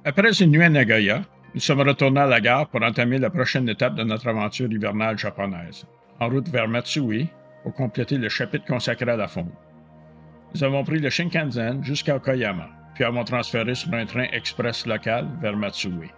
Après une nuit à Nagoya, nous sommes retournés à la gare pour entamer la prochaine étape de notre aventure hivernale japonaise, en route vers Matsue pour compléter le chapitre consacré à la faune. Nous avons pris le Shinkansen jusqu'à Okayama, puis avons transféré sur un train express local vers Matsue.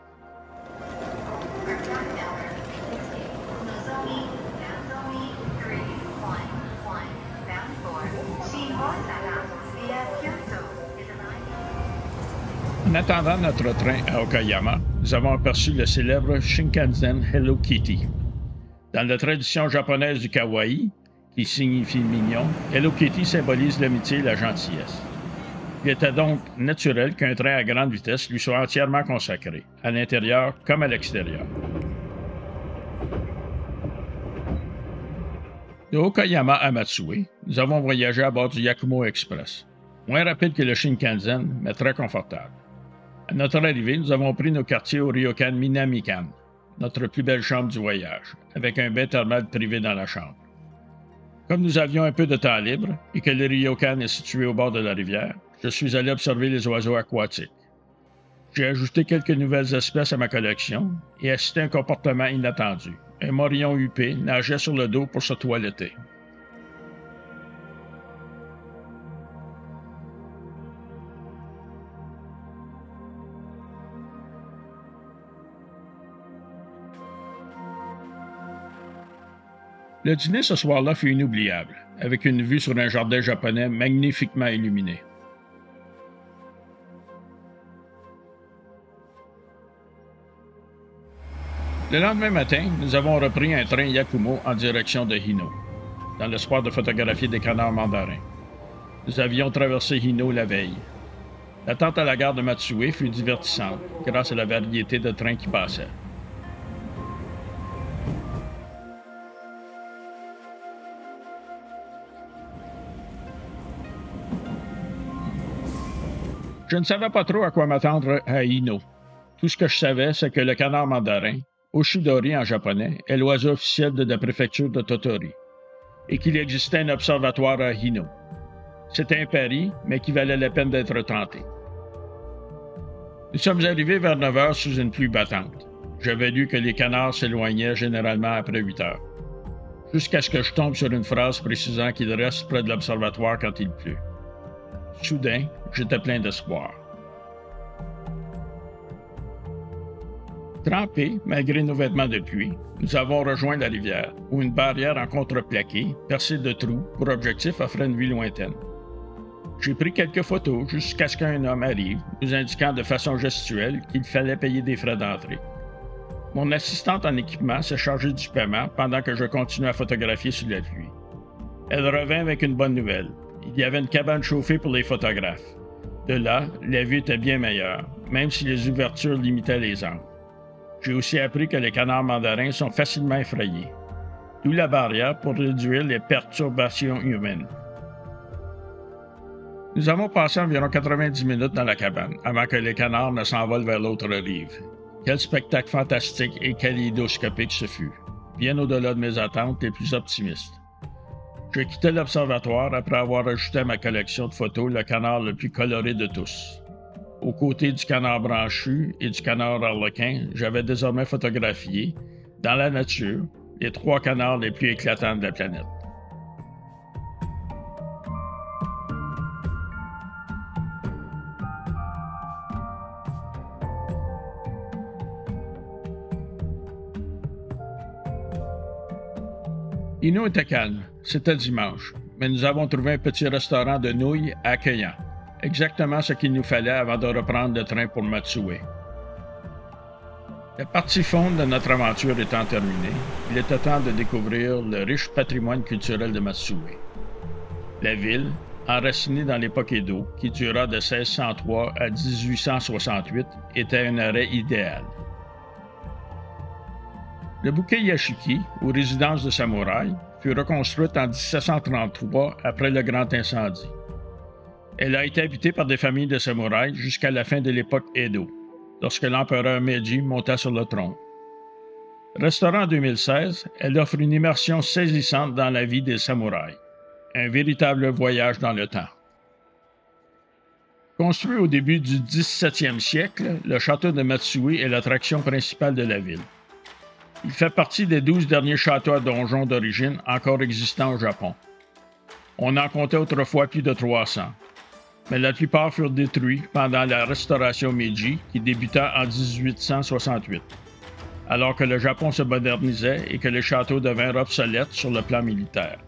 En attendant notre train à Okayama, nous avons aperçu le célèbre Shinkansen Hello Kitty. Dans la tradition japonaise du kawaii, qui signifie mignon, Hello Kitty symbolise l'amitié et la gentillesse. Il était donc naturel qu'un train à grande vitesse lui soit entièrement consacré, à l'intérieur comme à l'extérieur. De Okayama à Matsue, nous avons voyagé à bord du Yakumo Express, moins rapide que le Shinkansen, mais très confortable. À notre arrivée, nous avons pris nos quartiers au ryokan Minamikan, notre plus belle chambre du voyage, avec un bain thermal privé dans la chambre. Comme nous avions un peu de temps libre et que le ryokan est situé au bord de la rivière, je suis allé observer les oiseaux aquatiques. J'ai ajouté quelques nouvelles espèces à ma collection et assisté à un comportement inattendu. Un morillon huppé nageait sur le dos pour se toiletter. Le dîner ce soir-là fut inoubliable, avec une vue sur un jardin japonais magnifiquement illuminé. Le lendemain matin, nous avons repris un train Yakumo en direction de Hino, dans l'espoir de photographier des canards mandarins. Nous avions traversé Hino la veille. L'attente à la gare de Matsue fut divertissante, grâce à la variété de trains qui passaient. Je ne savais pas trop à quoi m'attendre à Hino. Tout ce que je savais, c'est que le canard mandarin, Oshidori en japonais, est l'oiseau officiel de la préfecture de Tottori, et qu'il existait un observatoire à Hino. C'était un pari, mais qui valait la peine d'être tenté. Nous sommes arrivés vers 9 heures sous une pluie battante. J'avais lu que les canards s'éloignaient généralement après 8 heures, jusqu'à ce que je tombe sur une phrase précisant qu'ils restent près de l'observatoire quand il pleut. Soudain, j'étais plein d'espoir. Trempés, malgré nos vêtements de pluie, nous avons rejoint la rivière, où une barrière en contreplaqué, percée de trous, pour objectif offrait une vue lointaine. J'ai pris quelques photos jusqu'à ce qu'un homme arrive, nous indiquant de façon gestuelle qu'il fallait payer des frais d'entrée. Mon assistante en équipement s'est chargée du paiement pendant que je continuais à photographier sous la pluie. Elle revint avec une bonne nouvelle. Il y avait une cabane chauffée pour les photographes. De là, la vue était bien meilleure, même si les ouvertures limitaient les angles. J'ai aussi appris que les canards mandarins sont facilement effrayés, d'où la barrière pour réduire les perturbations humaines. Nous avons passé environ 90 minutes dans la cabane avant que les canards ne s'envolent vers l'autre rive. Quel spectacle fantastique et kaléidoscopique ce fut, bien au-delà de mes attentes les plus optimistes. Je quittais l'observatoire après avoir ajouté à ma collection de photos le canard le plus coloré de tous. Aux côtés du canard branchu et du canard arlequin, j'avais désormais photographié, dans la nature, les 3 canards les plus éclatants de la planète. Hino était calme, c'était dimanche, mais nous avons trouvé un petit restaurant de nouilles accueillant, exactement ce qu'il nous fallait avant de reprendre le train pour Matsue. La partie fond de notre aventure étant terminée, il était temps de découvrir le riche patrimoine culturel de Matsue. La ville, enracinée dans l'époque Edo, qui dura de 1603 à 1868, était un arrêt idéal. Le Bukkei Yashiki, ou résidence de samouraï, fut reconstruite en 1733 après le grand incendie. Elle a été habitée par des familles de samouraïs jusqu'à la fin de l'époque Edo, lorsque l'empereur Meiji monta sur le trône. Restaurant en 2016, elle offre une immersion saisissante dans la vie des samouraïs. Un véritable voyage dans le temps. Construit au début du 17e siècle, le château de Matsue est l'attraction principale de la ville. Il fait partie des 12 derniers châteaux à donjons d'origine encore existants au Japon. On en comptait autrefois plus de 300, mais la plupart furent détruits pendant la restauration Meiji qui débuta en 1868, alors que le Japon se modernisait et que les châteaux devinrent obsolètes sur le plan militaire.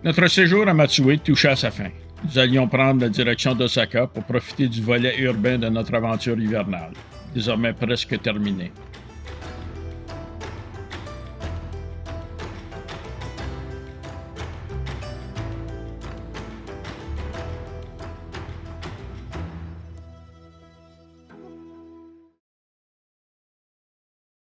Notre séjour à Matsue touchait à sa fin. Nous allions prendre la direction d'Osaka pour profiter du volet urbain de notre aventure hivernale, désormais presque terminée.